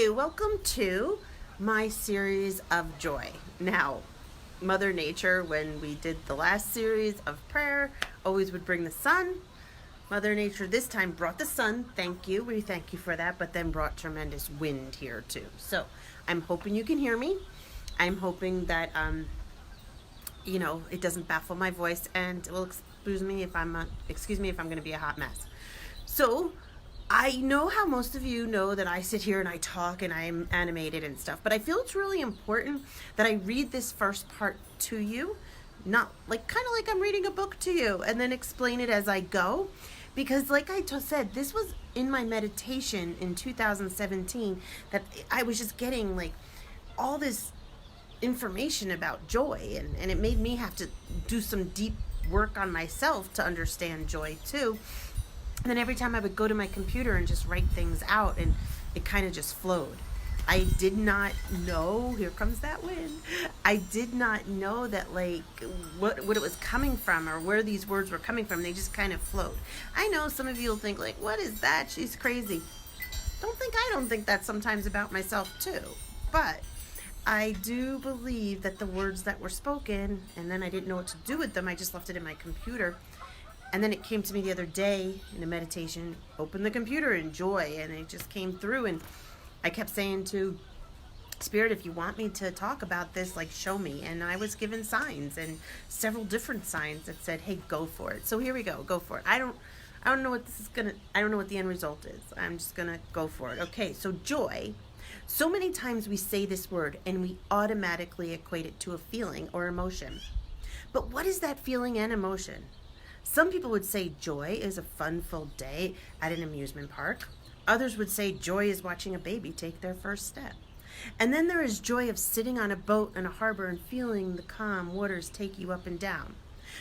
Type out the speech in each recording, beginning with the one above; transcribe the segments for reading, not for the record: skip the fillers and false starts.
Hey, welcome to my series of joy. Now, Mother Nature, when we did the last series of prayer, always would bring the sun. Mother Nature this time brought the sun. Thank you. We thank you for that, but then brought tremendous wind here too. So I'm hoping you can hear me. I'm hoping that it doesn't baffle my voice and it will excuse me if I'm going to be a hot mess. So I know how most of you know that I sit here and I talk and I'm animated and stuff, but I feel it's really important that I read this first part to you, not like kind of like I'm reading a book to you, and then explain it as I go. Because, like I just said, this was in my meditation in 2017 that I was just getting like all this information about joy, and it made me have to do some deep work on myself to understand joy too. And then every time I would go to my computer and just write things out, and it kind of just flowed. I did not know, here comes that wind. I did not know that like what it was coming from or where these words were coming from. They just kind of flowed. I know some of you will think like, what is that? She's crazy. I don't think that sometimes about myself too. But I do believe that the words that were spoken, and then I didn't know what to do with them. I just left it in my computer. And then it came to me the other day in a meditation, open the computer, enjoy. And it just came through. And I kept saying to Spirit, if you want me to talk about this, like show me. And I was given signs, and several different signs that said, hey, go for it. So here we go for it. I don't know what I don't know what the end result is. I'm just gonna go for it. Okay, so joy. So many times we say this word and we automatically equate it to a feeling or emotion. But what is that feeling and emotion? Some people would say joy is a fun-filled day at an amusement park. Others would say joy is watching a baby take their first step. And then there is joy of sitting on a boat in a harbor and feeling the calm waters take you up and down.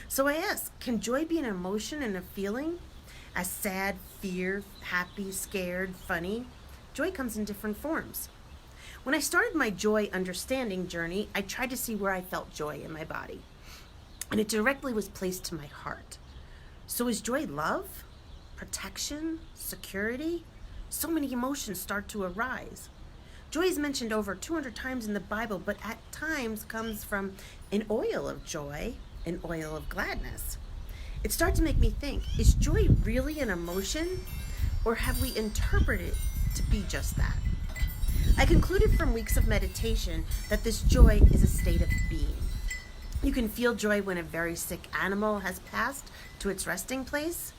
So I ask, can joy be an emotion and a feeling? As sad, fear, happy, scared, funny? Joy comes in different forms. When I started my joy understanding journey, I tried to see where I felt joy in my body. And it directly was placed to my heart. So is joy love, protection, security? So many emotions start to arise. Joy is mentioned over 200 times in the Bible, but at times comes from an oil of joy, an oil of gladness. It started to make me think, is joy really an emotion, or have we interpreted it to be just that? I concluded from weeks of meditation that this joy is a state of being. You can feel joy when a very sick animal has passed to its resting place.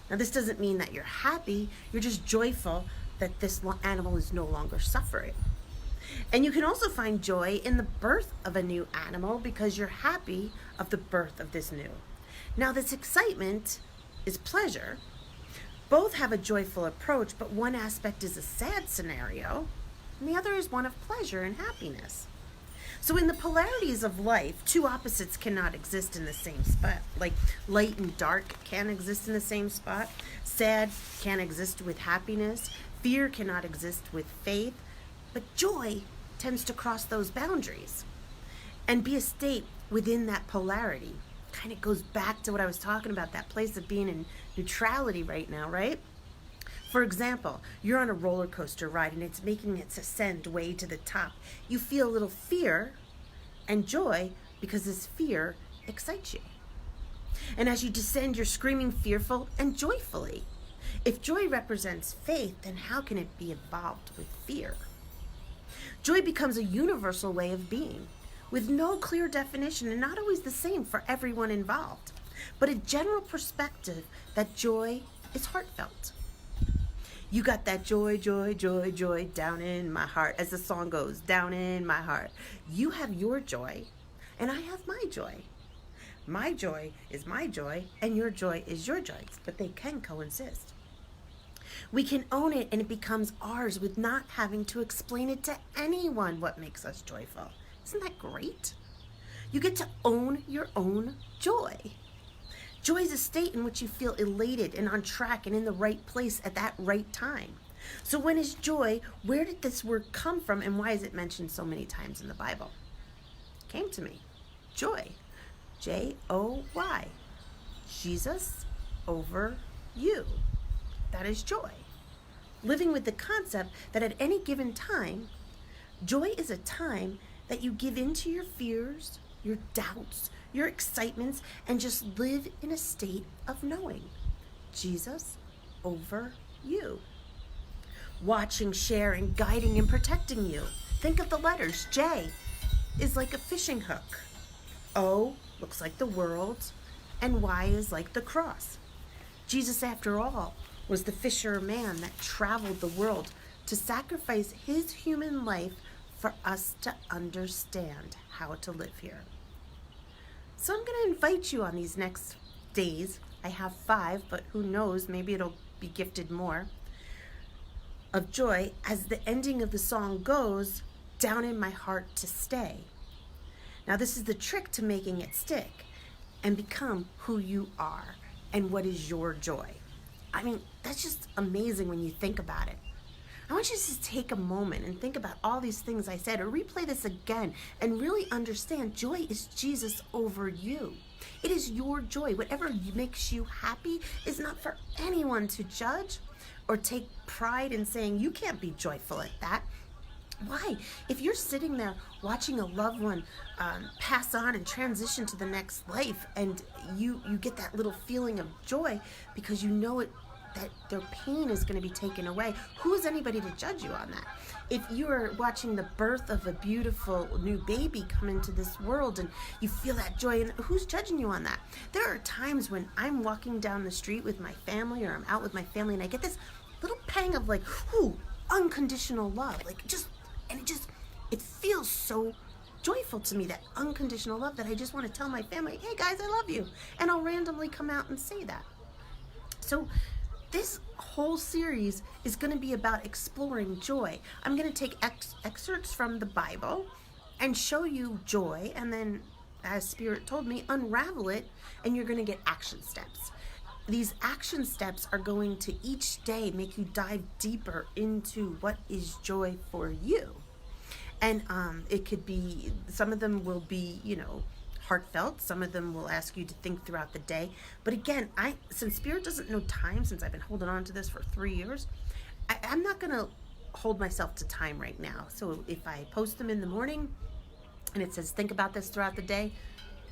Now, this doesn't mean that you're happy. You're just joyful that this animal is no longer suffering. And you can also find joy in the birth of a new animal because you're happy of the birth of this new. Now, this excitement is pleasure. Both have a joyful approach, but one aspect is a sad scenario, and the other is one of pleasure and happiness. So in the polarities of life, two opposites cannot exist in the same spot. Like light and dark can't exist in the same spot. Sad can't exist with happiness. Fear cannot exist with faith. But joy tends to cross those boundaries and be a state within that polarity. Kind of goes back to what I was talking about, that place of being in neutrality right now, right? For example, you're on a roller coaster ride and it's making its ascent way to the top. You feel a little fear and joy because this fear excites you. And as you descend, you're screaming fearful and joyfully. If joy represents faith, then how can it be involved with fear? Joy becomes a universal way of being with no clear definition and not always the same for everyone involved, but a general perspective that joy is heartfelt. You got that joy, joy, joy, joy down in my heart, as the song goes, down in my heart. You have your joy, and I have my joy. My joy is my joy, and your joy is your joy, but they can coexist. We can own it, and it becomes ours with not having to explain it to anyone what makes us joyful. Isn't that great? You get to own your own joy. Joy is a state in which you feel elated and on track and in the right place at that right time. So when is joy? Where did this word come from, and why is it mentioned so many times in the Bible? It came to me. Joy. J-O-Y. Jesus over you. That is joy. living with the concept that at any given time, joy is a time that you give in to your fears, your doubts, your excitements, and just live in a state of knowing Jesus over you. Watching, sharing, guiding, and protecting you. Think of the letters. J is like a fishing hook. O looks like the world, and Y is like the cross. Jesus, after all, was the fisherman that traveled the world to sacrifice his human life for us to understand how to live here. So I'm going to invite you on these next days. I have 5, but who knows, maybe it'll be gifted more, of joy, as the ending of the song goes, down in my heart to stay. Now this is the trick to making it stick and become who you are and what is your joy. I mean, that's just amazing when you think about it. I want you to just take a moment and think about all these things I said, or replay this again and really understand joy is Jesus over you. It is your joy. Whatever makes you happy is not for anyone to judge or take pride in saying you can't be joyful at that. Why? If you're sitting there watching a loved one pass on and transition to the next life, and you get that little feeling of joy because you know it, that their pain is going to be taken away, who is anybody to judge you on that? If you are watching the birth of a beautiful new baby come into this world and you feel that joy, and who's judging you on that? There are times when I'm walking down the street with my family, or I'm out with my family, and I get this little pang of like, ooh, unconditional love. Like it feels so joyful to me, that unconditional love, that I just want to tell my family, hey guys, I love you. And I'll randomly come out and say that. So this whole series is going to be about exploring joy. I'm going to take excerpts from the Bible and show you joy, and then, as Spirit told me, unravel it, and you're going to get action steps. These action steps are going to each day make you dive deeper into what is joy for you. And it could be, some of them will be, heartfelt. Some of them will ask you to think throughout the day. But again, since Spirit doesn't know time, since I've been holding on to this for 3 years, I'm not going to hold myself to time right now. So if I post them in the morning and it says think about this throughout the day,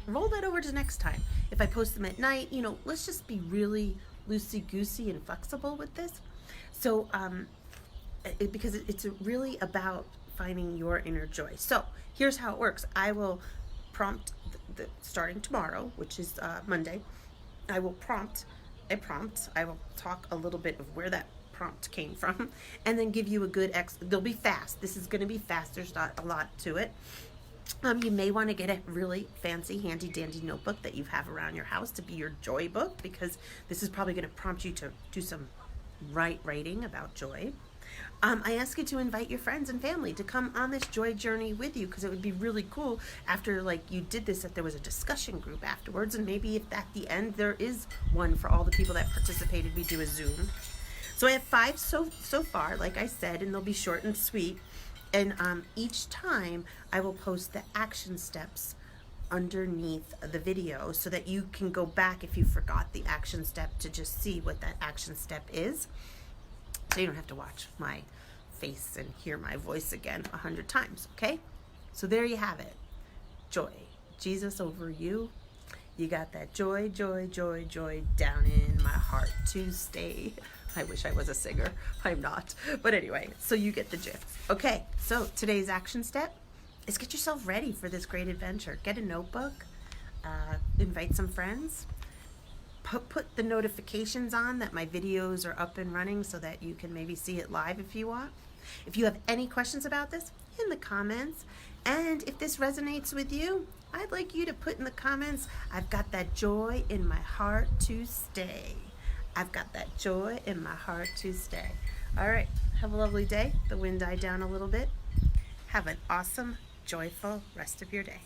roll that over to next time. If I post them at night, let's just be really loosey-goosey and flexible with this. So because it's really about finding your inner joy. So here's how it works. I will prompt starting tomorrow, which is Monday. I will prompt a prompt. I will talk a little bit of where that prompt came from, and then give you a good they'll be fast. This is going to be fast. There's not a lot to it. You may want to get a really fancy, handy dandy notebook that you have around your house to be your joy book, because this is probably going to prompt you to do some writing about joy. I ask you to invite your friends and family to come on this joy journey with you, because it would be really cool after you did this, if there was a discussion group afterwards, and maybe if at the end there is one for all the people that participated, we do a Zoom. So I have 5 so far, like I said, and they'll be short and sweet. And each time I will post the action steps underneath the video so that you can go back if you forgot the action step to just see what that action step is. So you don't have to watch my face and hear my voice again 100 times, okay? So there you have it. Joy. Jesus over you. You got that joy, joy, joy, joy down in my heart to stay. I wish I was a singer. I'm not. But anyway, so you get the gist. Okay, so today's action step is get yourself ready for this great adventure. Get a notebook. Invite some friends. Put the notifications on that my videos are up and running so that you can maybe see it live if you want. If you have any questions about this, in the comments. And if this resonates with you, I'd like you to put in the comments, I've got that joy in my heart to stay. I've got that joy in my heart to stay. All right, have a lovely day. The wind died down a little bit. Have an awesome, joyful rest of your day.